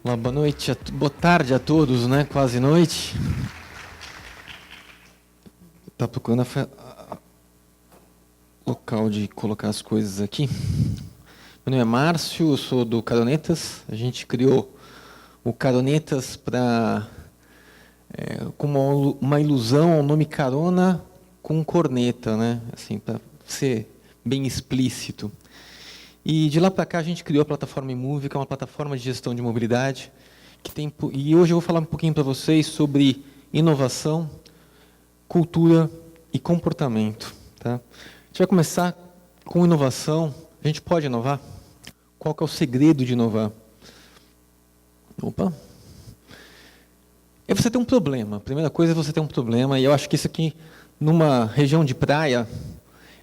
Olá, boa noite, boa tarde a todos, né? Quase noite. Tá procurando local de colocar as coisas aqui. Meu nome é Márcio, eu sou do Caronetas. A gente criou o Caronetas com uma ilusão ao nome carona com corneta, né? Assim, para ser bem explícito. E de lá para cá a gente criou a plataforma Imove, que é uma plataforma de gestão de mobilidade. E hoje eu vou falar um pouquinho para vocês sobre inovação, cultura e comportamento. Tá? A gente vai começar com inovação. A gente pode inovar? Qual que é o segredo de inovar? Opa! É você ter um problema. A primeira coisa é você ter um problema, e eu acho que isso aqui, numa região de praia,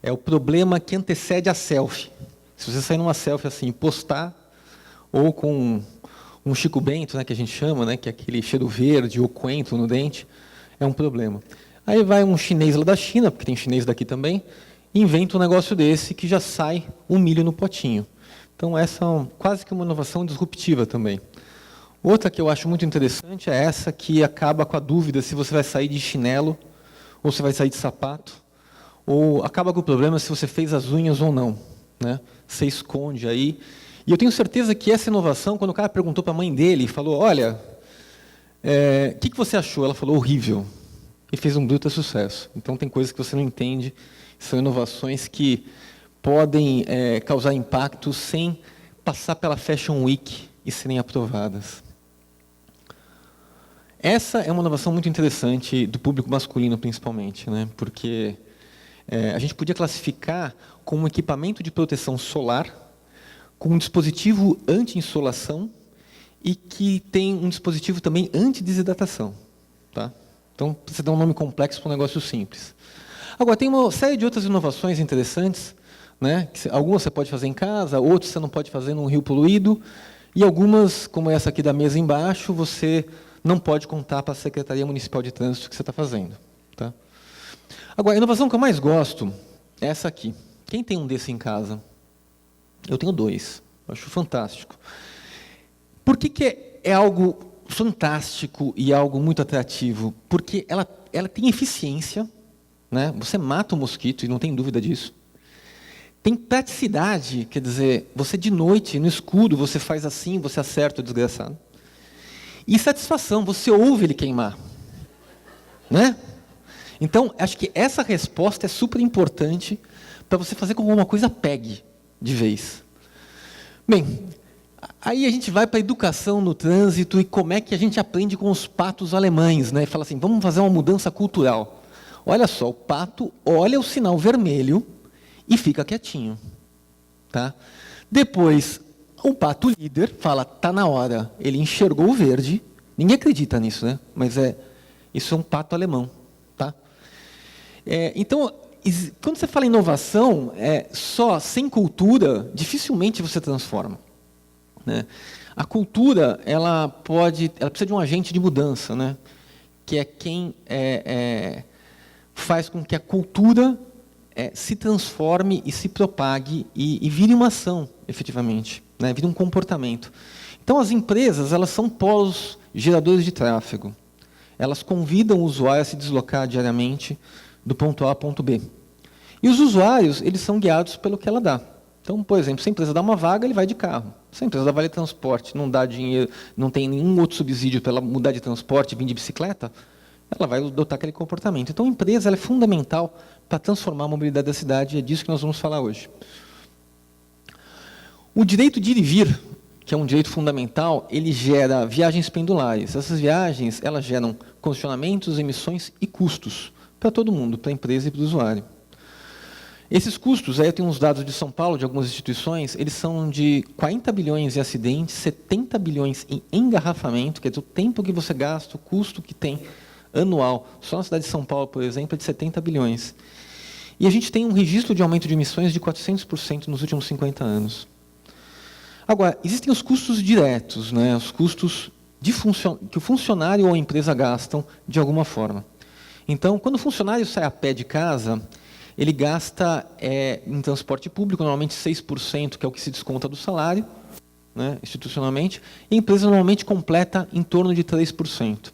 é o problema que antecede a selfie. Se você sair numa selfie assim, postar, ou com um Chico Bento, né, que a gente chama, né, que é aquele cheiro verde ou coentro no dente, é um problema. Aí vai um chinês lá da China, porque tem chinês daqui também, e inventa um negócio desse que já sai um milho no potinho. Então essa é quase que uma inovação disruptiva também. Outra que eu acho muito interessante é essa que acaba com a dúvida se você vai sair de chinelo ou se vai sair de sapato, ou acaba com o problema se você fez as unhas ou não. Né? Você esconde aí. E eu tenho certeza que essa inovação, quando o cara perguntou para a mãe dele, falou, olha, o que você achou? Ela falou, horrível. E fez um bruto sucesso. Então tem coisas que você não entende, são inovações que podem causar impacto sem passar pela Fashion Week e serem aprovadas. Essa é uma inovação muito interessante do público masculino, principalmente, né? Porque a gente podia classificar como um equipamento de proteção solar, com um dispositivo anti-insolação e que tem um dispositivo também anti-desidratação. Tá? Então, você dá um nome complexo para um negócio simples. Agora, tem uma série de outras inovações interessantes, né? Algumas você pode fazer em casa, outras você não pode fazer num rio poluído, e algumas, como essa aqui da mesa embaixo, você não pode contar para a Secretaria Municipal de Trânsito que você está fazendo. Tá? Agora, a inovação que eu mais gosto é essa aqui. Quem tem um desse em casa? Eu tenho 2. Eu acho fantástico. Por que é algo fantástico e algo muito atrativo? Porque ela tem eficiência, né? Você mata o mosquito, e não tem dúvida disso. Tem praticidade, quer dizer, você de noite, no escuro, você faz assim, você acerta o desgraçado. E satisfação, você ouve ele queimar. Né? Então, acho que essa resposta é super importante para você fazer com que alguma coisa pegue de vez. Bem, aí a gente vai para a educação no trânsito e como é que a gente aprende com os patos alemães, né? E fala assim, vamos fazer uma mudança cultural. Olha só, o pato olha o sinal vermelho e fica quietinho. Tá? Depois, o pato líder fala, está na hora. Ele enxergou o verde. Ninguém acredita nisso, né? Mas isso é um pato alemão. Tá? Então, quando você fala em inovação, só sem cultura, dificilmente você transforma. Né? A cultura, ela precisa de um agente de mudança, né? Que é quem faz com que a cultura se transforme e se propague e vire uma ação, efetivamente, né? Vire um comportamento. Então, as empresas, elas são polos geradores de tráfego. Elas convidam o usuário a se deslocar diariamente do ponto A ao ponto B. E os usuários, eles são guiados pelo que ela dá. Então, por exemplo, se a empresa dá uma vaga, ele vai de carro. Se a empresa dá vale transporte, não dá dinheiro, não tem nenhum outro subsídio para ela mudar de transporte e vir de bicicleta, ela vai adotar aquele comportamento. Então, a empresa ela é fundamental para transformar a mobilidade da cidade, e é disso que nós vamos falar hoje. O direito de ir e vir, que é um direito fundamental, ele gera viagens pendulares. Essas viagens, elas geram congestionamentos, emissões e custos para todo mundo, para a empresa e para o usuário. Esses custos, aí eu tenho uns dados de São Paulo, de algumas instituições, eles são de 40 bilhões em acidentes, 70 bilhões em engarrafamento, quer dizer, o tempo que você gasta, o custo que tem anual, só na cidade de São Paulo, por exemplo, é de 70 bilhões. E a gente tem um registro de aumento de emissões de 400% nos últimos 50 anos. Agora, existem os custos diretos, né, os custos que o funcionário ou a empresa gastam de alguma forma. Então, quando o funcionário sai a pé de casa, ele gasta em transporte público, normalmente 6%, que é o que se desconta do salário, né, institucionalmente, e a empresa normalmente completa em torno de 3%.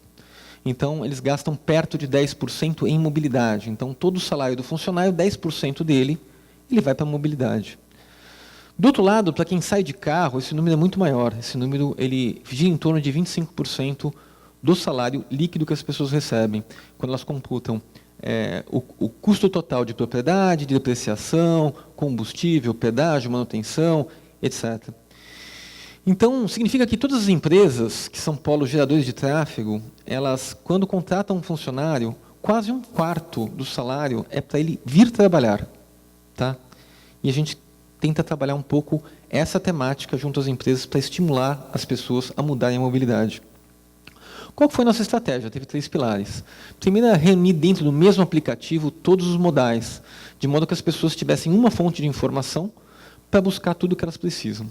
Então, eles gastam perto de 10% em mobilidade. Então, todo o salário do funcionário, 10% dele, ele vai para a mobilidade. Do outro lado, para quem sai de carro, esse número é muito maior. Esse número ele gira em torno de 25% do salário líquido que as pessoas recebem, quando elas computam o custo total de propriedade, de depreciação, combustível, pedágio, manutenção, etc. Então, significa que todas as empresas que são polos geradores de tráfego, elas, quando contratam um funcionário, quase um quarto do salário é para ele vir trabalhar. Tá? E a gente tenta trabalhar um pouco essa temática junto às empresas para estimular as pessoas a mudarem a mobilidade. Qual foi a nossa estratégia? Teve 3 pilares. Primeiro, é reunir dentro do mesmo aplicativo todos os modais, de modo que as pessoas tivessem uma fonte de informação para buscar tudo o que elas precisam.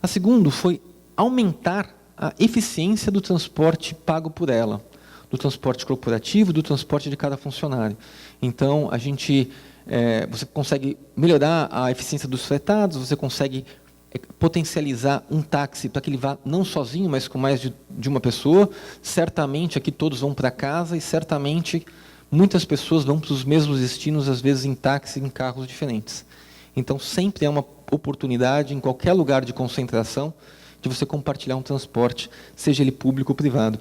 A segunda foi aumentar a eficiência do transporte pago por ela, do transporte corporativo, do transporte de cada funcionário. Então, você consegue melhorar a eficiência dos fretados, você consegue potencializar um táxi para que ele vá não sozinho, mas com mais de uma pessoa. Certamente aqui todos vão para casa e certamente muitas pessoas vão para os mesmos destinos, às vezes em táxi, em carros diferentes. Então, sempre é uma oportunidade, em qualquer lugar de concentração, de você compartilhar um transporte, seja ele público ou privado.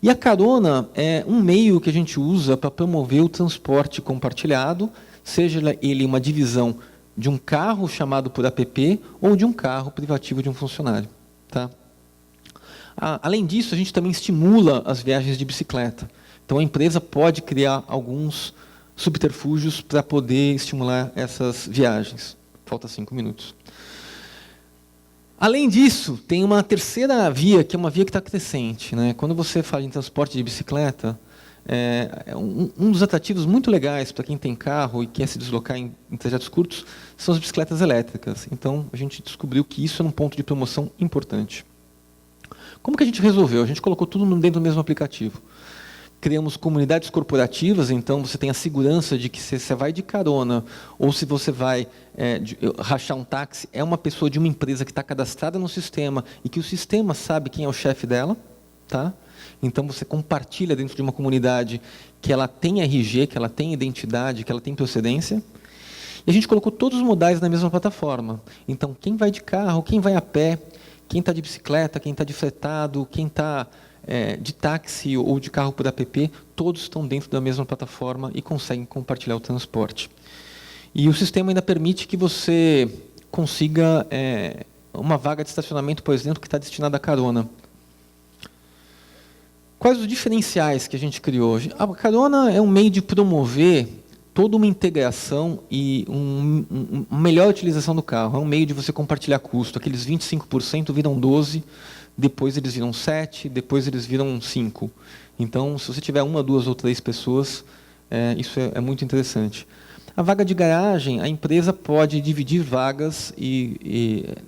E a carona é um meio que a gente usa para promover o transporte compartilhado, seja ele uma divisão de um carro chamado por app ou de um carro privativo de um funcionário. Tá? Além disso, a gente também estimula as viagens de bicicleta. Então, a empresa pode criar alguns subterfúgios para poder estimular essas viagens. Falta 5 minutos. Além disso, tem uma terceira via, que é uma via que está crescente. Né? Quando você fala em transporte de bicicleta, um dos atrativos muito legais para quem tem carro e quer se deslocar em trajetos curtos são as bicicletas elétricas. Então, a gente descobriu que isso é um ponto de promoção importante. Como que a gente resolveu? A gente colocou tudo dentro do mesmo aplicativo. Criamos comunidades corporativas, então você tem a segurança de que se você vai de carona ou se você vai rachar um táxi, é uma pessoa de uma empresa que está cadastrada no sistema e que o sistema sabe quem é o chefe dela. Tá? Então, você compartilha dentro de uma comunidade que ela tem RG, que ela tem identidade, que ela tem procedência. E a gente colocou todos os modais na mesma plataforma. Então, quem vai de carro, quem vai a pé, quem está de bicicleta, quem está de fretado, quem está de táxi ou de carro por app, todos estão dentro da mesma plataforma e conseguem compartilhar o transporte. E o sistema ainda permite que você consiga uma vaga de estacionamento, por exemplo, que está destinada à carona. Quais os diferenciais que a gente criou hoje? A carona é um meio de promover toda uma integração e uma melhor utilização do carro. É um meio de você compartilhar custo. Aqueles 25% viram 12%, depois eles viram 7%, depois eles viram 5%. Então, se você tiver 1, 2 ou 3 pessoas, isso é muito interessante. A vaga de garagem, a empresa pode dividir vagas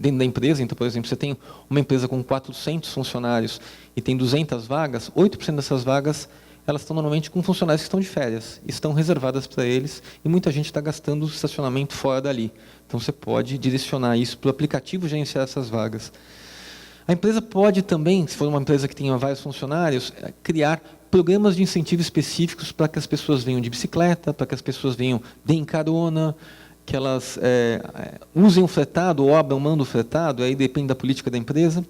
dentro da empresa. Então, por exemplo, você tem uma empresa com 400 funcionários e tem 200 vagas, 8% dessas vagas elas estão normalmente com funcionários que estão de férias, estão reservadas para eles, e muita gente está gastando estacionamento fora dali. Então, você pode direcionar isso para o aplicativo gerenciar essas vagas. A empresa pode também, se for uma empresa que tenha vários funcionários, criar programas de incentivo específicos para que as pessoas venham de bicicleta, para que as pessoas deem carona, que elas usem o fretado ou abram mão do fretado, aí depende da política da empresa.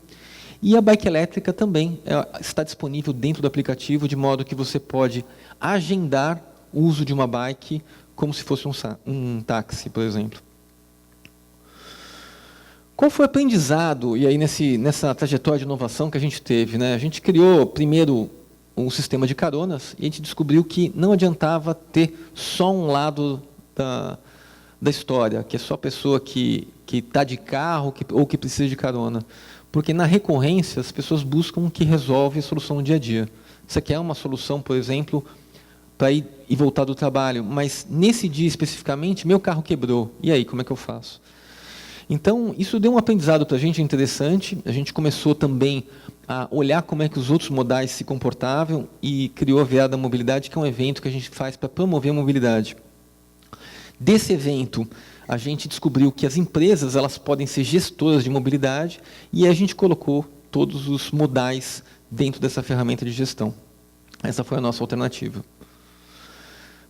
E a bike elétrica também está disponível dentro do aplicativo, de modo que você pode agendar o uso de uma bike como se fosse um táxi, por exemplo. Qual foi o aprendizado, e aí nessa trajetória de inovação que a gente teve? Né? A gente criou, primeiro, um sistema de caronas, e a gente descobriu que não adiantava ter só um lado da história, que é só a pessoa que está de carro ou que precisa de carona. Porque na recorrência, as pessoas buscam o que resolve a solução no dia a dia. Você quer uma solução, por exemplo, para ir e voltar do trabalho, mas nesse dia especificamente, meu carro quebrou. E aí, como é que eu faço? Então, isso deu um aprendizado para a gente interessante. A gente começou também a olhar como é que os outros modais se comportavam e criou a Virada da Mobilidade, que é um evento que a gente faz para promover a mobilidade. Desse evento, a gente descobriu que as empresas elas podem ser gestoras de mobilidade e a gente colocou todos os modais dentro dessa ferramenta de gestão. Essa foi a nossa alternativa.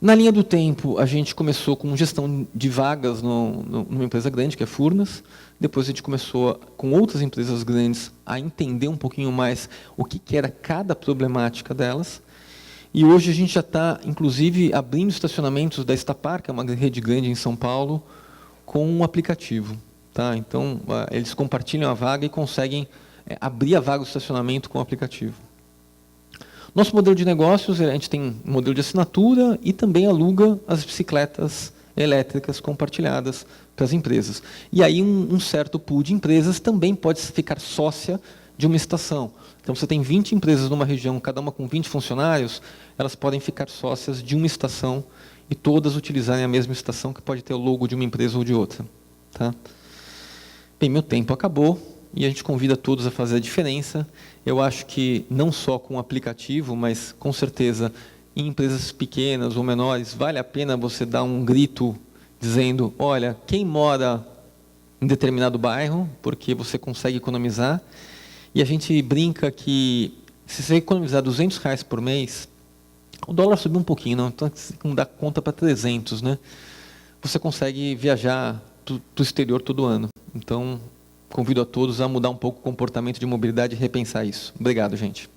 Na linha do tempo, a gente começou com gestão de vagas numa empresa grande, que é Furnas. Depois a gente começou, com outras empresas grandes, a entender um pouquinho mais o que era cada problemática delas. E hoje a gente já está, inclusive, abrindo estacionamentos da Estapar, que é uma rede grande em São Paulo, com um aplicativo. Tá? Então, eles compartilham a vaga e conseguem abrir a vaga do estacionamento com o aplicativo. Nosso modelo de negócios, a gente tem um modelo de assinatura e também aluga as bicicletas elétricas compartilhadas para as empresas. E aí um certo pool de empresas também pode ficar sócia de uma estação. Então, você tem 20 empresas numa região, cada uma com 20 funcionários, elas podem ficar sócias de uma estação e todas utilizarem a mesma estação, que pode ter o logo de uma empresa ou de outra. Tá? Bem, meu tempo acabou. E a gente convida todos a fazer a diferença. Eu acho que não só com o aplicativo, mas com certeza em empresas pequenas ou menores, vale a pena você dar um grito dizendo, olha, quem mora em determinado bairro, porque você consegue economizar. E a gente brinca que se você economizar R$200 por mês, o dólar subiu um pouquinho, não? Então não dá conta para 300, né? Você consegue viajar do exterior todo ano. Então, convido a todos a mudar um pouco o comportamento de mobilidade e repensar isso. Obrigado, gente.